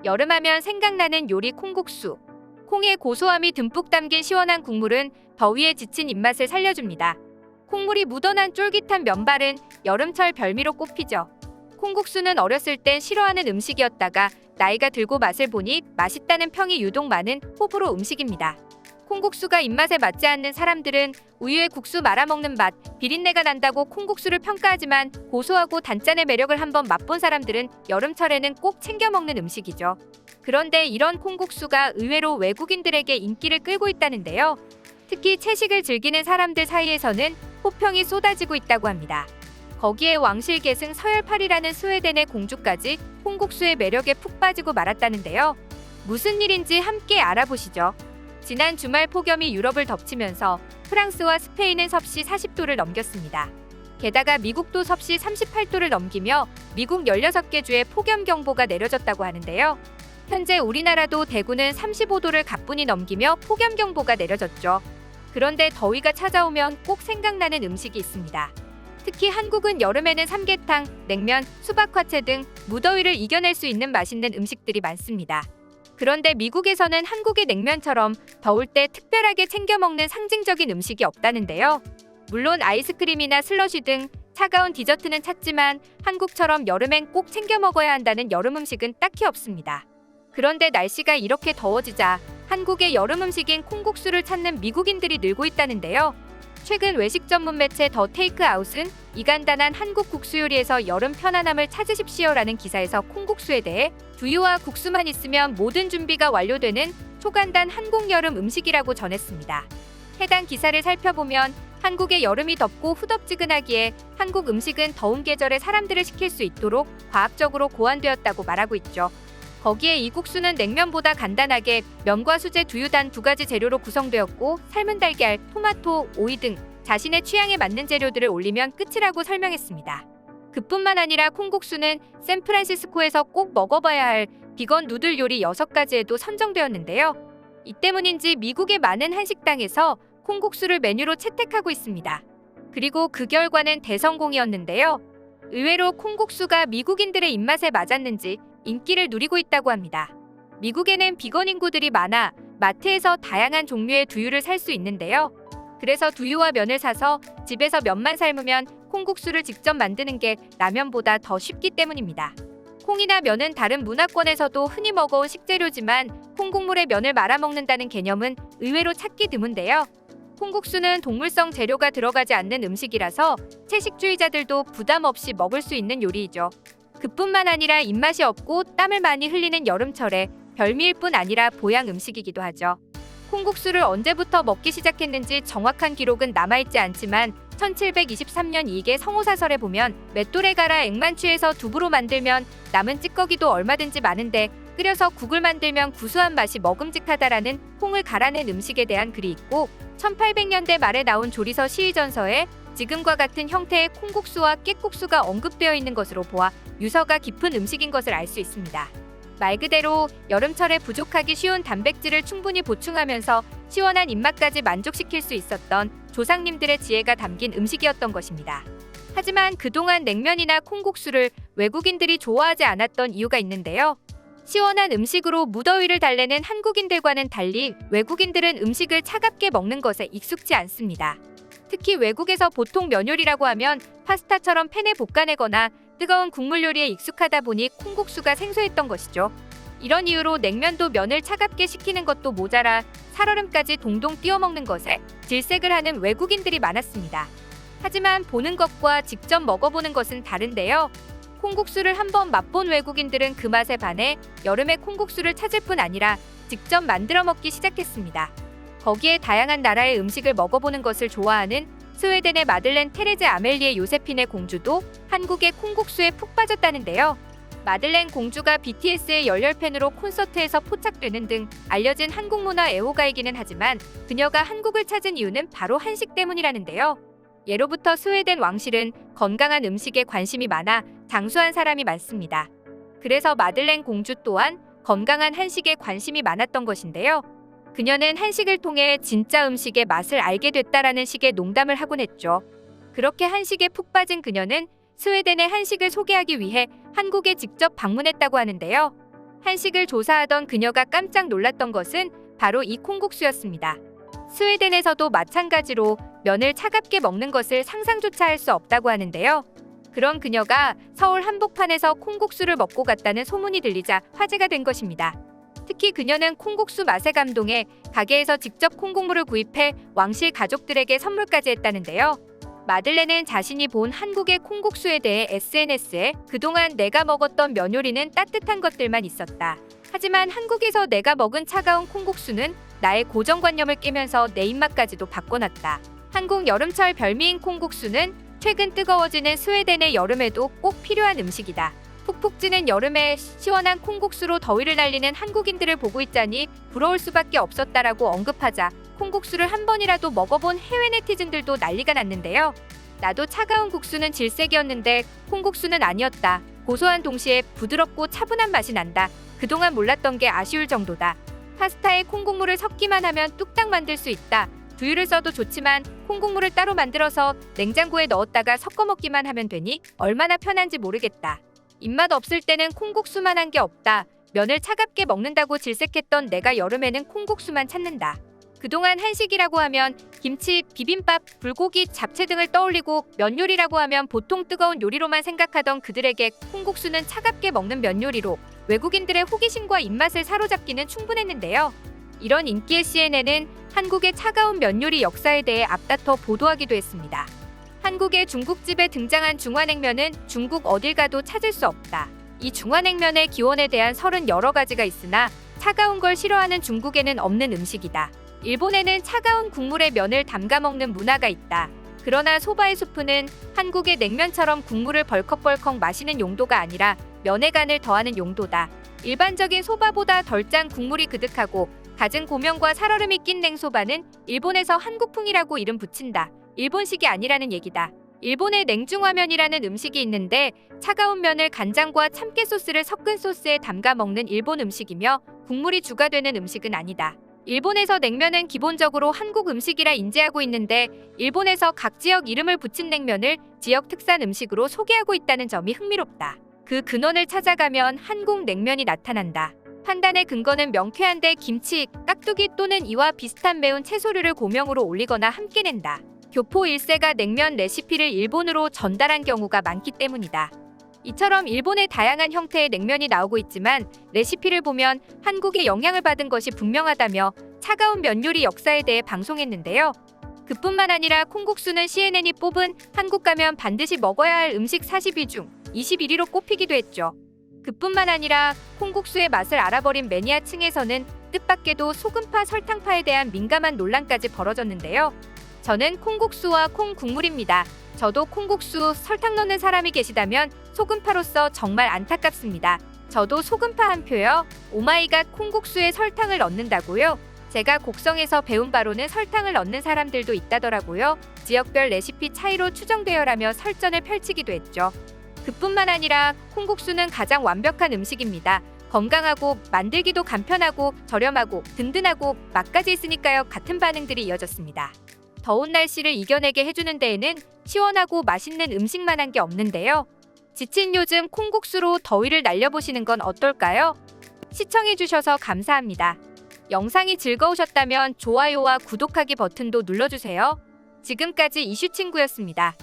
여름하면 생각나는 요리 콩국수. 콩의 고소함이 듬뿍 담긴 시원한 국물은 더위에 지친 입맛을 살려줍니다. 콩물이 묻어난 쫄깃한 면발은 여름철 별미로 꼽히죠. 콩국수는 어렸을 땐 싫어하는 음식이었다가 나이가 들고 맛을 보니 맛있다는 평이 유독 많은 호불호 음식입니다. 콩국수가 입맛에 맞지 않는 사람들은 우유에 국수 말아먹는 맛, 비린내가 난다고 콩국수를 평가하지만 고소하고 단짠의 매력을 한번 맛본 사람들은 여름철에는 꼭 챙겨 먹는 음식이죠. 그런데 이런 콩국수가 의외로 외국인들에게 인기를 끌고 있다는데요. 특히 채식을 즐기는 사람들 사이에서는 호평이 쏟아지고 있다고 합니다. 거기에 왕실계승 서열팔이라는 스웨덴의 공주까지 콩국수의 매력에 푹 빠지고 말았다는데요. 무슨 일인지 함께 알아보시죠. 지난 주말 폭염이 유럽을 덮치면서 프랑스와 스페인은 섭씨 40도를 넘겼습니다. 게다가 미국도 섭씨 38도를 넘기며 미국 16개 주에 폭염경보가 내려졌다고 하는데요. 현재 우리나라도 대구는 35도를 가뿐히 넘기며 폭염경보가 내려졌죠. 그런데 더위가 찾아오면 꼭 생각나는 음식이 있습니다. 특히 한국은 여름에는 삼계탕, 냉면, 수박화채 등 무더위를 이겨낼 수 있는 맛있는 음식들이 많습니다. 그런데 미국에서는 한국의 냉면처럼 더울 때 특별하게 챙겨 먹는 상징적인 음식이 없다는데요. 물론 아이스크림이나 슬러시 등 차가운 디저트는 찾지만 한국처럼 여름엔 꼭 챙겨 먹어야 한다는 여름 음식은 딱히 없습니다. 그런데 날씨가 이렇게 더워지자 한국의 여름 음식인 콩국수를 찾는 미국인들이 늘고 있다는데요. 최근 외식 전문 매체 더 테이크아웃은 이 간단한 한국 국수 요리에서 여름 편안함을 찾으십시오라는 기사에서 콩국수에 대해 두유와 국수만 있으면 모든 준비가 완료되는 초간단 한국 여름 음식이라고 전했습니다. 해당 기사를 살펴보면 한국의 여름이 덥고 후덥지근하기에 한국 음식은 더운 계절에 사람들을 식힐 수 있도록 과학적으로 고안되었다고 말하고 있죠. 거기에 이 국수는 냉면보다 간단하게 면과 수제, 두유 단 2가지 재료로 구성되었고 삶은 달걀, 토마토, 오이 등 자신의 취향에 맞는 재료들을 올리면 끝이라고 설명했습니다. 그뿐만 아니라 콩국수는 샌프란시스코에서 꼭 먹어봐야 할 비건 누들 요리 6가지에도 선정되었는데요. 이 때문인지 미국의 많은 한식당에서 콩국수를 메뉴로 채택하고 있습니다. 그리고 그 결과는 대성공이었는데요. 의외로 콩국수가 미국인들의 입맛에 맞았는지 인기를 누리고 있다고 합니다. 미국에는 비건 인구들이 많아 마트에서 다양한 종류의 두유를 살 수 있는데요. 그래서 두유와 면을 사서 집에서 면만 삶으면 콩국수를 직접 만드는 게 라면보다 더 쉽기 때문입니다. 콩이나 면은 다른 문화권에서도 흔히 먹어온 식재료지만 콩국물에 면을 말아먹는다는 개념은 의외로 찾기 드문데요. 콩국수는 동물성 재료가 들어가지 않는 음식이라서 채식주의자들도 부담 없이 먹을 수 있는 요리이죠. 그뿐만 아니라 입맛이 없고 땀을 많이 흘리는 여름철에 별미일 뿐 아니라 보양 음식이기도 하죠. 콩국수를 언제부터 먹기 시작했는지 정확한 기록은 남아있지 않지만 1723년 이계 성호사설에 보면 맷돌에 갈아 액만 취해서 두부로 만들면 남은 찌꺼기도 얼마든지 많은데 끓여서 국을 만들면 구수한 맛이 먹음직하다라는 콩을 갈아낸 음식에 대한 글이 있고 1800년대 말에 나온 조리서 시의전서에 지금과 같은 형태의 콩국수와 깻국수가 언급되어 있는 것으로 보아 유서가 깊은 음식인 것을 알 수 있습니다. 말 그대로 여름철에 부족하기 쉬운 단백질을 충분히 보충하면서 시원한 입맛까지 만족시킬 수 있었던 조상님들의 지혜가 담긴 음식이었던 것입니다. 하지만 그동안 냉면이나 콩국수를 외국인들이 좋아하지 않았던 이유가 있는데요. 시원한 음식으로 무더위를 달래는 한국인들과는 달리 외국인들은 음식을 차갑게 먹는 것에 익숙지 않습니다. 특히 외국에서 보통 면 요리라고 하면 파스타처럼 팬에 볶아내거나 뜨거운 국물 요리에 익숙하다 보니 콩국수가 생소했던 것이죠. 이런 이유로 냉면도 면을 차갑게 식히는 것도 모자라 살얼음까지 동동 띄워 먹는 것에 질색을 하는 외국인들이 많았습니다. 하지만 보는 것과 직접 먹어보는 것은 다른데요. 콩국수를 한번 맛본 외국인들은 그 맛에 반해 여름에 콩국수를 찾을 뿐 아니라 직접 만들어 먹기 시작했습니다. 거기에 다양한 나라의 음식을 먹어보는 것을 좋아하는 스웨덴의 마들렌 테레제 아멜리에 요세핀의 공주도 한국의 콩국수에 푹 빠졌다는데요. 마들렌 공주가 BTS의 열렬팬으로 콘서트에서 포착되는 등 알려진 한국 문화 애호가이기는 하지만 그녀가 한국을 찾은 이유는 바로 한식 때문이라는데요. 예로부터 스웨덴 왕실은 건강한 음식에 관심이 많아 장수한 사람이 많습니다. 그래서 마들렌 공주 또한 건강한 한식에 관심이 많았던 것인데요. 그녀는 한식을 통해 진짜 음식의 맛을 알게 됐다라는 식의 농담을 하곤 했죠. 그렇게 한식에 푹 빠진 그녀는 스웨덴의 한식을 소개하기 위해 한국에 직접 방문했다고 하는데요. 한식을 조사하던 그녀가 깜짝 놀랐던 것은 바로 이 콩국수였습니다. 스웨덴에서도 마찬가지로 면을 차갑게 먹는 것을 상상조차 할 수 없다고 하는데요. 그런 그녀가 서울 한복판에서 콩국수를 먹고 갔다는 소문이 들리자 화제가 된 것입니다. 특히 그녀는 콩국수 맛에 감동해 가게에서 직접 콩국물을 구입해 왕실 가족들에게 선물까지 했다는데요. 마들렌은 자신이 본 한국의 콩국수에 대해 SNS에 그동안 내가 먹었던 면 요리는 따뜻한 것들만 있었다. 하지만 한국에서 내가 먹은 차가운 콩국수는 나의 고정관념을 깨면서 내 입맛까지도 바꿔놨다. 한국 여름철 별미인 콩국수는 최근 뜨거워지는 스웨덴의 여름에도 꼭 필요한 음식이다. 푹푹 찌는 여름에 시원한 콩국수로 더위를 날리는 한국인들을 보고 있자니 부러울 수밖에 없었다라고 언급하자 콩국수를 한 번이라도 먹어본 해외 네티즌들도 난리가 났는데요. 나도 차가운 국수는 질색이었는데 콩국수는 아니었다. 고소한 동시에 부드럽고 차분한 맛이 난다. 그동안 몰랐던 게 아쉬울 정도다. 파스타에 콩국물을 섞기만 하면 뚝딱 만들 수 있다. 두유를 써도 좋지만 콩국물을 따로 만들어서 냉장고에 넣었다가 섞어 먹기만 하면 되니 얼마나 편한지 모르겠다. 입맛 없을 때는 콩국수만 한 게 없다. 면을 차갑게 먹는다고 질색했던 내가 여름에는 콩국수만 찾는다. 그동안 한식이라고 하면 김치, 비빔밥, 불고기, 잡채 등을 떠올리고 면 요리라고 하면 보통 뜨거운 요리로만 생각하던 그들에게 콩국수는 차갑게 먹는 면 요리로 외국인들의 호기심과 입맛을 사로잡기는 충분했는데요. 이런 인기의 CNN은 한국의 차가운 면 요리 역사에 대해 앞다퉈 보도하기도 했습니다. 한국의 중국집에 등장한 중화냉면은 중국 어딜 가도 찾을 수 없다. 이 중화냉면의 기원에 대한 설은 여러 가지가 있으나 차가운 걸 싫어하는 중국에는 없는 음식이다. 일본에는 차가운 국물에 면을 담가 먹는 문화가 있다. 그러나 소바의 수프는 한국의 냉면처럼 국물을 벌컥벌컥 마시는 용도가 아니라 면에 간을 더하는 용도다. 일반적인 소바보다 덜 짠 국물이 그득하고 갖은 고명과 살얼음이 낀 냉소바는 일본에서 한국풍이라고 이름 붙인다. 일본식이 아니라는 얘기다. 일본의 냉중화면이라는 음식이 있는데 차가운 면을 간장과 참깨 소스를 섞은 소스에 담가 먹는 일본 음식이며 국물이 주가 되는 음식은 아니다. 일본에서 냉면은 기본적으로 한국 음식이라 인지하고 있는데 일본에서 각 지역 이름을 붙인 냉면을 지역 특산 음식으로 소개하고 있다는 점이 흥미롭다. 그 근원을 찾아가면 한국 냉면이 나타난다. 판단의 근거는 명쾌한데 김치, 깍두기 또는 이와 비슷한 매운 채소류를 고명으로 올리거나 함께 낸다. 교포 1세가 냉면 레시피를 일본으로 전달한 경우가 많기 때문이다. 이처럼 일본의 다양한 형태의 냉면이 나오고 있지만 레시피를 보면 한국의 영향을 받은 것이 분명하다며 차가운 면 요리 역사에 대해 방송했는데요. 그뿐만 아니라 콩국수는 CNN이 뽑은 한국 가면 반드시 먹어야 할 음식 40위 중 21위로 꼽히기도 했죠. 그뿐만 아니라 콩국수의 맛을 알아버린 매니아층에서는 뜻밖에도 소금파, 설탕파에 대한 민감한 논란까지 벌어졌는데요. 저는 콩국수와 콩국물입니다. 저도 콩국수 설탕 넣는 사람이 계시다면 소금파로서 정말 안타깝습니다. 저도 소금파 한 표요. 오마이갓, 콩국수에 설탕을 넣는다고요? 제가 곡성에서 배운 바로는 설탕을 넣는 사람들도 있다더라고요. 지역별 레시피 차이로 추정되어라며 설전을 펼치기도 했죠. 그뿐만 아니라 콩국수는 가장 완벽한 음식입니다. 건강하고 만들기도 간편하고 저렴하고 든든하고 맛까지 있으니까요. 같은 반응들이 이어졌습니다. 더운 날씨를 이겨내게 해주는 데에는 시원하고 맛있는 음식만 한 게 없는데요. 지친 요즘 콩국수로 더위를 날려보시는 건 어떨까요? 시청해주셔서 감사합니다. 영상이 즐거우셨다면 좋아요와 구독하기 버튼도 눌러주세요. 지금까지 이슈친구였습니다.